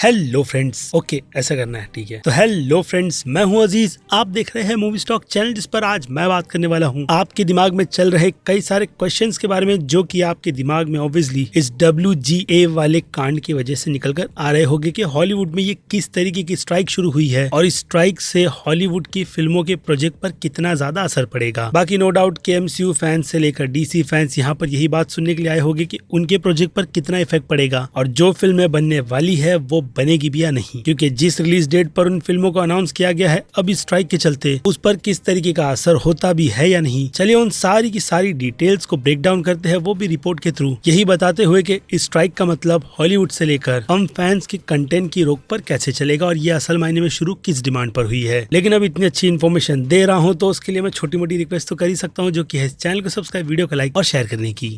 Hello friends, okay ऐसा करना है, ठीक है। तो हेलो फ्रेंड्स, मैं हूं अजीज, आप देख रहे हैं मूवी स्टॉक चैनल, जिस पर आज मैं बात करने वाला हूं आपके दिमाग में चल रहे कई सारे क्वेश्चंस के बारे में, जो कि आपके दिमाग में ऑब्वियसली इस WGA वाले कांड की वजह से निकलकर आ रहे होंगे कि हॉलीवुड में ये किस तरीके की स्ट्राइक शुरू हुई है और इस स्ट्राइक से हॉलीवुड की फिल्मों के प्रोजेक्ट पर कितना ज्यादा असर पड़ेगा। बाकी नो डाउट के MCU फैंस से लेकर DC फैंस यहाँ पर यही बात सुनने के लिए आए होंगे कि उनके प्रोजेक्ट पर कितना इफेक्ट पड़ेगा और जो फिल्में बनने वाली है वो बनेगी भी या नहीं, क्योंकि जिस रिलीज डेट पर उन फिल्मों को अनाउंस किया गया है अब इस स्ट्राइक के चलते उस पर किस तरीके का असर होता भी है या नहीं। चलिए उन सारी की सारी डिटेल्स को ब्रेक डाउन करते हैं, वो भी रिपोर्ट के थ्रू, यही बताते हुए कि इस स्ट्राइक का मतलब हॉलीवुड से लेकर हम फैंस के कंटेंट की रोक पर कैसे चलेगा और ये असल मायने में शुरू किस डिमांड पर हुई है। लेकिन अब इतनी अच्छी इन्फॉर्मेशन दे रहा हूँ तो उसके लिए मैं छोटी मोटी रिक्वेस्ट तो कर ही सकता हूँ, जो कि है चैनल को सब्सक्राइब, वीडियो को लाइक और शेयर करने की।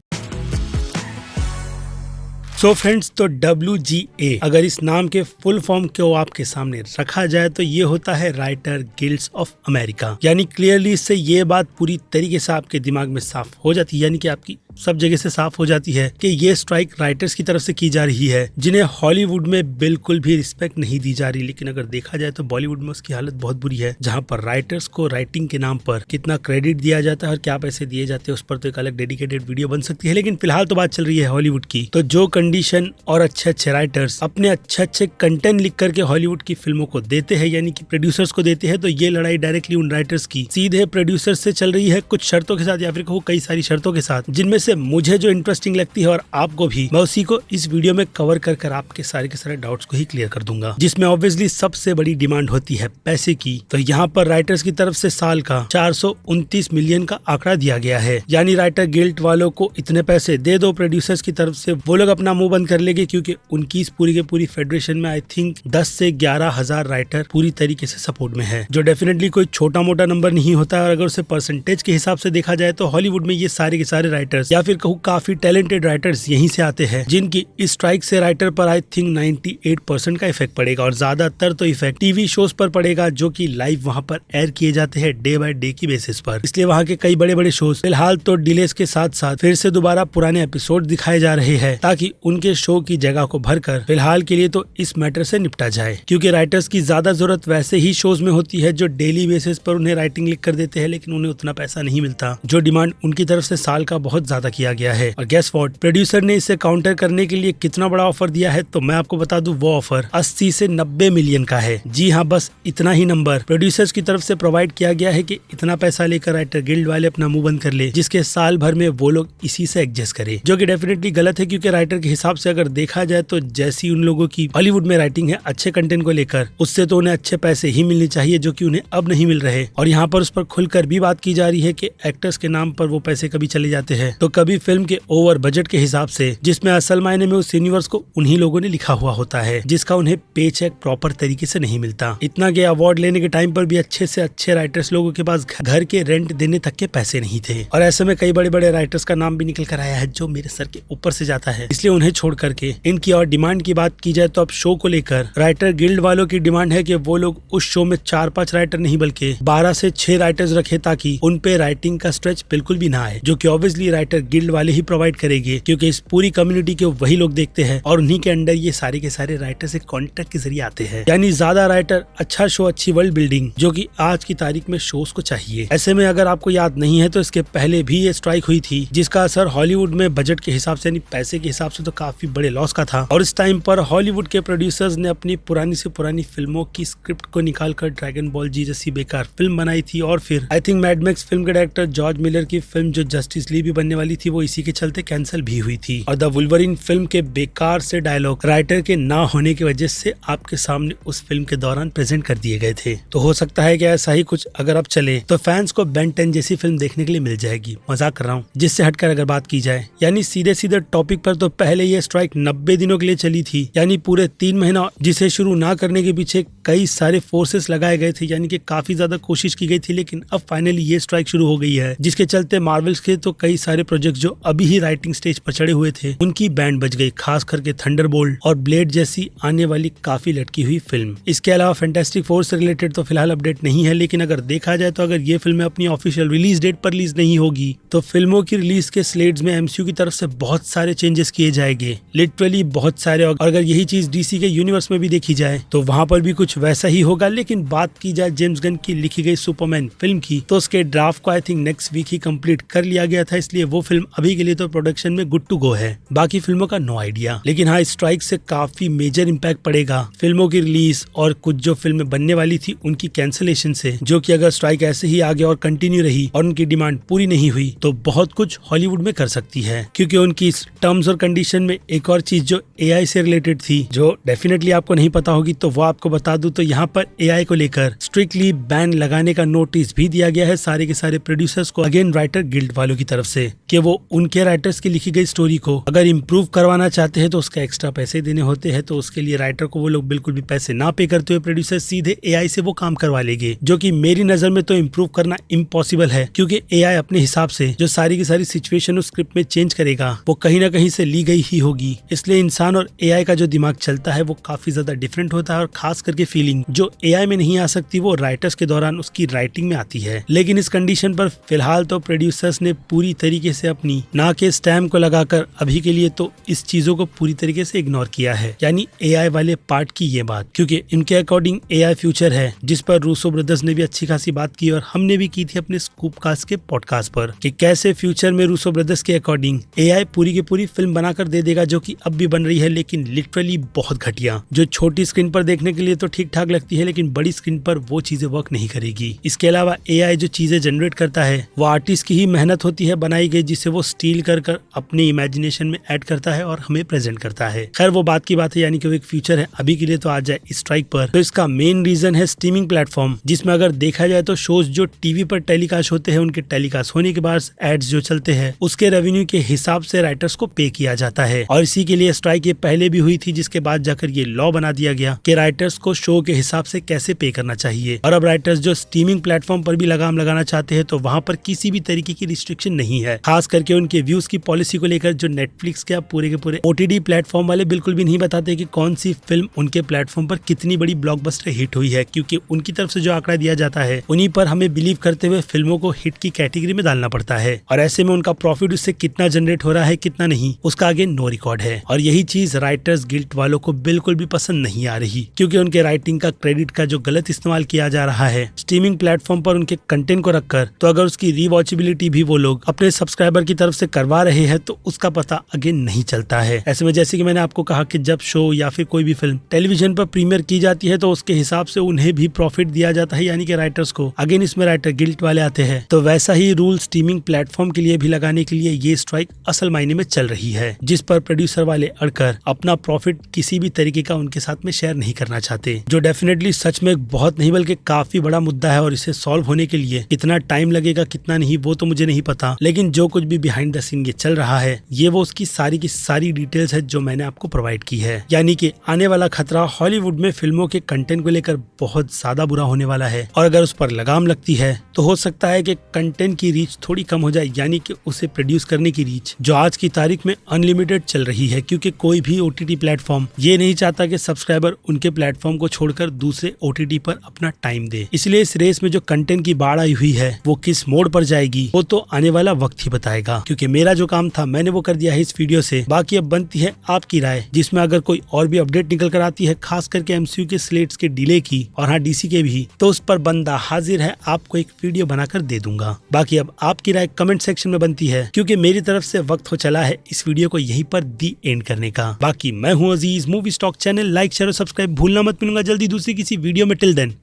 सो फ्रेंड्स, तो WGA अगर इस नाम के फुल फॉर्म को आपके सामने रखा जाए तो ये होता है राइटर गिल्ड्स ऑफ अमेरिका। यानी क्लियरली इससे ये बात पूरी तरीके से आपके दिमाग में साफ हो जाती है, यानी कि आपकी सब जगह से साफ हो जाती है कि ये स्ट्राइक राइटर्स की तरफ से की जा रही है, जिन्हें हॉलीवुड में बिल्कुल भी रिस्पेक्ट नहीं दी जा रही। लेकिन अगर देखा जाए तो बॉलीवुड में उसकी हालत बहुत बुरी है, जहाँ पर राइटर्स को राइटिंग के नाम पर कितना क्रेडिट दिया जाता है और क्या पैसे दिए जाते हैं उस पर तो एक अलग डेडिकेटेड वीडियो बन सकती है। लेकिन फिलहाल तो बात चल रही है हॉलीवुड की। तो जो कंडीशन और अच्छे अच्छे राइटर्स अपने अच्छे कंटेंट लिख करके हॉलीवुड की फिल्मों को देते हैं, यानी कि प्रोड्यूसर्स को देते हैं, तो ये लड़ाई डायरेक्टली उन राइटर्स की सीधे प्रोड्यूसर्स से चल रही है, कुछ शर्तों के साथ या फिर कई सारी शर्तों के साथ, जिनमें से मुझे जो इंटरेस्टिंग लगती है और आपको भी, मैं उसी को इस वीडियो में कवर कर आपके सारे के सारे डाउट्स को ही क्लियर कर दूंगा। जिसमें ऑब्वियसली सबसे बड़ी डिमांड होती है पैसे की। तो यहाँ पर राइटर्स की तरफ से साल का 429 मिलियन का आंकड़ा दिया गया है, यानी राइटर गिल्ड वालों को इतने पैसे दे दो प्रोड्यूसर्स की तरफ से, वो लोग अपना मुंह बंद कर लेंगे, क्योंकि उनकी इस पूरी के पूरी फेडरेशन में आई थिंक 10 से 11 हजार राइटर पूरी तरीके से सपोर्ट में है, जो डेफिनेटली कोई छोटा मोटा नंबर नहीं होता है। और अगर उसे परसेंटेज के हिसाब से देखा जाए तो हॉलीवुड में ये सारे के सारे राइटर्स या फिर कहूँ काफी टैलेंटेड राइटर्स यहीं से आते हैं, जिनकी इस स्ट्राइक से राइटर पर आई थिंक 98% का इफेक्ट पड़ेगा और ज्यादातर तो इफेक्ट टीवी शोज पर पड़ेगा, जो कि लाइव वहां पर एयर किए जाते हैं डे बाय डे की बेसिस पर। इसलिए वहां के कई बड़े बड़े शोज फिलहाल तो डिलेस के साथ साथ फिर से दोबारा पुराने एपिसोड दिखाए जा रहे हैं, ताकि उनके शो की जगह को भरकर फिलहाल के लिए तो इस मैटर से निपटा जाए। क्योंकि राइटर्स की ज्यादा जरूरत वैसे ही शोज में होती है जो डेली बेसिस पर उन्हें राइटिंग लिख कर देते हैं, लेकिन उन्हें उतना पैसा नहीं मिलता जो डिमांड उनकी तरफ से साल का बहुत ज्यादा किया गया है। और गेस व्हाट, प्रोड्यूसर ने इसे काउंटर करने के लिए कितना बड़ा ऑफर दिया है, तो मैं आपको बता दूं वो ऑफर 80 से 90 मिलियन का है। जी हाँ, बस इतना ही नंबर प्रोड्यूसर्स की तरफ से प्रोवाइड किया गया है कि इतना पैसा लेकर राइटर गिल्ड वाले अपना मुंह बंद कर ले, जिसके साल भर में वो लोग इसी से एडजस्ट करे, जो कि डेफिनेटली गलत है। क्योंकि राइटर के हिसाब से अगर देखा जाए तो जैसी उन लोगों की हॉलीवुड में राइटिंग है अच्छे कंटेंट को लेकर, उससे तो उन्हें अच्छे पैसे ही मिलने चाहिए, जो कि उन्हें अब नहीं मिल रहे। और यहाँ पर उस पर खुलकर भी बात की जा रही है कि एक्टर्स के नाम पर वो पैसे कभी चले जाते हैं तो कभी फिल्म के ओवर बजट के हिसाब से, जिसमें असल मायने में उस यूनिवर्स को उन्हीं लोगों ने लिखा हुआ होता है, जिसका उन्हें पे चेक प्रॉपर तरीके से नहीं मिलता। इतना कि अवार्ड लेने के टाइम पर भी अच्छे से अच्छे राइटर्स लोगों के पास घर के रेंट देने तक के पैसे नहीं थे। और ऐसे में कई बड़े बड़े राइटर्स का नाम भी निकल कर आया है जो मेरे सर के ऊपर से जाता है। इसलिए उन्हें छोड़ करके इनकी और डिमांड की बात की जाए तो अब शो को लेकर राइटर गिल्ड वालों की डिमांड है कि वो लोग उस शो में 4-5 राइटर नहीं बल्कि 12 से 6 राइटर्स रखे, ताकि उन पे राइटिंग का स्ट्रेच बिल्कुल भी ना आए, जो कि ऑब्वियसली राइटर गिल्ड वाले ही प्रोवाइड करेंगे, क्योंकि इस पूरी कम्युनिटी के वही लोग देखते हैं और उन्हीं के अंडर ये सारे के सारे राइटर से कॉन्ट्रैक्ट के जरिए आते हैं। यानी ज्यादा राइटर, अच्छा शो, अच्छी वर्ल्ड बिल्डिंग, जो कि आज की तारीख में शोज को चाहिए। ऐसे में अगर आपको याद नहीं है तो इसके पहले भी ये स्ट्राइक हुई थी, जिसका असर हॉलीवुड में बजट के हिसाब से यानी पैसे के हिसाब से तो काफी बड़े लॉस का था। और इस टाइम पर हॉलीवुड के प्रोड्यूसर्स ने अपनी पुरानी से पुरानी फिल्मों की स्क्रिप्ट को निकालकर ड्रैगन बॉल जी जैसी बेकार फिल्म बनाई थी। और फिर I think mad max film के डायरेक्टर जॉर्ज मिलर की फिल्म जो जस्टिस लीग भी बनने वाली थी, वो इसी के चलते कैंसिल भी हुई थी। और द वुल्वरीन फिल्म के बेकार से डायलॉग राइटर के ना होने की वजह से आपके सामने उस फिल्म के दौरान प्रेजेंट कर दिए गए थे। तो हो सकता है कि ऐसा ही कुछ अगर अब चले तो फैंस को बेन 10 जैसी फिल्म देखने के लिए मिल जाएगी। मजाक कर रहा हूँ। जिससे हटकर अगर बात की जाए यानी सीधे सीधे टॉपिक पर, तो पहले ये स्ट्राइक 90 दिनों के लिए चली थी, यानी पूरे 3 महीना, जिसे शुरू ना करने के पीछे कई सारे फोर्सेस लगाए गए थे, यानी कि काफी ज्यादा कोशिश की गई थी, लेकिन अब फाइनली ये स्ट्राइक शुरू हो गई है, जिसके चलते मार्वल्स के तो कई सारे प्रोजेक्ट जो अभी ही राइटिंग स्टेज पर चढ़े हुए थे उनकी बैंड बज गई, खास करके थंडरबोल्ट और ब्लेड जैसी आने वाली काफी लटकी हुई फिल्म। इसके अलावा फैंटास्टिक फोर से रिलेटेड तो फिलहाल अपडेट नहीं है, लेकिन अगर देखा जाए तो अगर ये फिल्में अपनी ऑफिशियल रिलीज डेट पर रिलीज नहीं होगी तो फिल्मों की रिलीज के स्लेट्स में एमसीयू की तरफ से बहुत सारे चेंजेस किए जाएंगे, लिटरली बहुत सारे। और अगर यही चीज डीसी के यूनिवर्स में भी देखी जाए तो वहां पर भी कुछ वैसा ही होगा। लेकिन बात की जाए जेम्स गन की लिखी गई सुपरमैन फिल्म की, तो उसके ड्राफ्ट को आई थिंक नेक्स्ट वीक ही कंप्लीट कर लिया गया था, इसलिए वो फिल्म अभी के लिए तो प्रोडक्शन में गुड टू गो है। बाकी फिल्मों का नो आइडिया, लेकिन हाँ स्ट्राइक से काफी मेजर इम्पैक्ट पड़ेगा फिल्मों की रिलीज और कुछ जो फिल्में बनने वाली थी उनकी कैंसिलेशन से, जो कि अगर स्ट्राइक ऐसे ही आगे और कंटिन्यू रही और उनकी डिमांड पूरी नहीं हुई तो बहुत कुछ हॉलीवुड में कर सकती है। क्योंकि उनकी टर्म्स और कंडीशन में एक और चीज जो एआई से रिलेटेड थी, जो डेफिनेटली आपको नहीं पता होगी, तो वो आपको बता दूं तो यहाँ पर एआई को लेकर स्ट्रिक्टली बैन लगाने का नोटिस भी दिया गया है सारे के सारे प्रोड्यूसर्स को, अगेन राइटर गिल्ड वालों की तरफ से, कि वो उनके राइटर्स की लिखी गई स्टोरी को अगर इम्प्रूव करवाना चाहते हैं तो उसका एक्स्ट्रा पैसे देने होते हैं, तो उसके लिए राइटर को वो लोग बिल्कुल भी पैसे ना पे करते हुए प्रोड्यूसर सीधे एआई से वो काम करवा लेंगे, जो कि मेरी नजर में तो इम्प्रूव करना इम्पॉसिबल है। क्योंकि एआई अपने हिसाब से जो सारी की सारी सिचुएशन उस स्क्रिप्ट में चेंज करेगा वो कहीं ना कहीं से ली गई ही होगी, इसलिए इंसान और एआई का जो दिमाग चलता है वो काफी ज्यादा डिफरेंट होता है, और खास करके फीलिंग जो एआई में नहीं आ सकती वो राइटर्स के दौरान उसकी राइटिंग में आती है। लेकिन इस कंडीशन पर फिलहाल तो प्रोड्यूसर्स ने पूरी तरीके से अपनी ना के स्टैम्प को लगाकर अभी के लिए तो इस चीजों को पूरी तरीके से इग्नोर किया है, यानी एआई वाले पार्ट की ये बात, क्योंकि इनके अकॉर्डिंग एआई फ्यूचर है, जिस पर रूसो ब्रदर्स ने भी अच्छी खासी बात की और हमने भी की थी अपने स्कूपकास्ट के पॉडकास्ट पर, कि कैसे फ्यूचर में रूसो ब्रदर्स के अकॉर्डिंग एआई पूरी की पूरी फिल्म बनाकर दे देगा, जो कि अब भी बन रही है, लेकिन लिटरली बहुत घटिया, जो छोटी स्क्रीन पर देखने के लिए तो ठीक ठाक लगती है, लेकिन बड़ी स्क्रीन पर वो चीजें वर्क नहीं करेगी। इसके अलावा एआई जो चीजें जनरेट करता है वो आर्टिस्ट की ही मेहनत होती है बनाई गई, जिसे वो स्टील कर अपने इमेजिनेशन में ऐड करता है और हमें प्रेजेंट करता है। खैर वो बात की बात है, यानी कि वो एक फ्यूचर है, अभी के लिए तो आ जाए इस स्ट्राइक पर। तो इसका मेन रीजन है स्ट्रीमिंग प्लेटफॉर्म, जिसमें अगर देखा जाए तो शोज जो टीवी पर टेलीकास्ट होते हैं उनके टेलीकास्ट होने के बाद एड्स जो चलते हैं उसके रेवेन्यू के हिसाब से राइटर्स को पे किया जाता है, और इसी के लिए स्ट्राइक ये पहले भी हुई थी, जिसके बाद जाकर ये लॉ बना दिया गया कि राइटर्स को शो के हिसाब से कैसे पे करना चाहिए। और अब राइटर्स जो स्ट्रीमिंग प्लेटफॉर्म पर भी लगाम लगाना चाहते हैं तो वहाँ पर किसी भी तरीके की रिस्ट्रिक्शन नहीं है, खास करके उनके व्यूज की पॉलिसी को लेकर, जो नेटफ्लिक्स के पूरे के पूरे ओटीटी प्लेटफॉर्म वाले बिल्कुल भी नहीं बताते कि कौन सी फिल्म उनके प्लेटफॉर्म पर कितनी बड़ी ब्लॉकबस्टर हिट हुई है, क्योंकि उनकी तरफ से जो आंकड़ा दिया जाता है उन्हीं पर हमें बिलीव करते हुए फिल्मों को हिट की कैटेगरी में डालना पड़ता है, और ऐसे में उनका प्रॉफिट उससे कितना जनरेट हो रहा है कितना नहीं उसका आगे नो रिकॉर्ड है। और यही चीज राइटर्स गिल्ड वालों को बिल्कुल भी पसंद नहीं आ रही, क्योंकि उनके राइटिंग का क्रेडिट का जो गलत इस्तेमाल किया जा रहा है स्ट्रीमिंग प्लेटफॉर्म पर उनके कंटेंट को रखकर, तो अगर उसकी रीवॉचेबिलिटी भी वो लोग अपने सब्सक्राइबर की तरफ से करवा रहे हैं तो उसका पता अगेन नहीं चलता है। ऐसे में जैसे कि मैंने आपको कहा कि जब शो या फिर कोई भी फिल्म टेलीविजन पर प्रीमियर की जाती है तो उसके हिसाब से उन्हें भी प्रॉफिट दिया जाता है, यानी कि राइटर्स को, अगेन इसमें राइटर गिल्ड वाले आते हैं। तो वैसा ही रूल स्ट्रीमिंग प्लेटफॉर्म के लिए भी लगाने के लिए ये स्ट्राइक असल मायने में चल रही है, जिस पर प्रोड्यूसर वाले अड़कर अपना प्रॉफिट किसी भी तरीके का उनके साथ में शेयर नहीं करना चाहते, जो डेफिनेटली सच में बहुत नहीं बल्कि काफी बड़ा मुद्दा है। और इसे सॉल्व होने के लिए कितना टाइम लगेगा कितना नहीं वो तो मुझे नहीं पता, लेकिन जो कुछ भी बिहाइंड द सीन ये चल रहा है ये वो उसकी सारी की सारी डिटेल्स है जो मैंने आपको प्रोवाइड की है। यानी कि आने वाला खतरा हॉलीवुड में फिल्मों के कंटेंट को लेकर बहुत ज्यादा बुरा होने वाला है, और अगर उस पर लगाम लगती है तो हो सकता है कि कंटेंट की रीच थोड़ी कम हो जाए, यानी कि उसे प्रोड्यूस करने की रीच जो आज की तारीख में अनलिमिटेड चल रही है, क्योंकि कोई भी ओटीटी प्लेटफॉर्म ये नहीं चाहता कि सब्सक्राइबर उनके प्लेटफॉर्म को छोड़कर दूसरे ओटीटी पर अपना टाइम दे। इसलिए इस रेस में जो कंटेंट की बाढ़ आई हुई है वो किस मोड़ पर जाएगी वो तो आने वाला वक्त ही बताएगा, क्योंकि मेरा जो काम था मैंने वो कर दिया है इस वीडियो से। बाकी अब बनती है आपकी राय, जिसमें अगर कोई और भी अपडेट निकल कर आती है, खास करके एमसीयू के स्लेट्स के डिले की और हाँ डीसी के भी, तो उस पर बंदा हाजिर है, आपको एक वीडियो बनाकर दे दूंगा। बाकी अब आपकी राय कमेंट सेक्शन में बनती है, क्योंकि मेरी तरफ से वक्त हो चला है इस वीडियो को यहीं पर दी एंड करने का। बाकी मैं हूँ Aziz, movie stock channel like share और सब्सक्राइब भूलना मत। मिलूंगा जल्दी दूसरी किसी वीडियो में, till then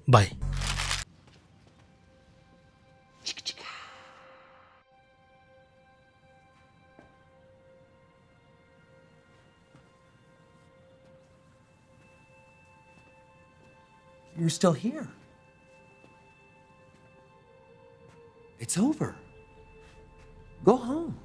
bye. You're still here. It's over. Go home.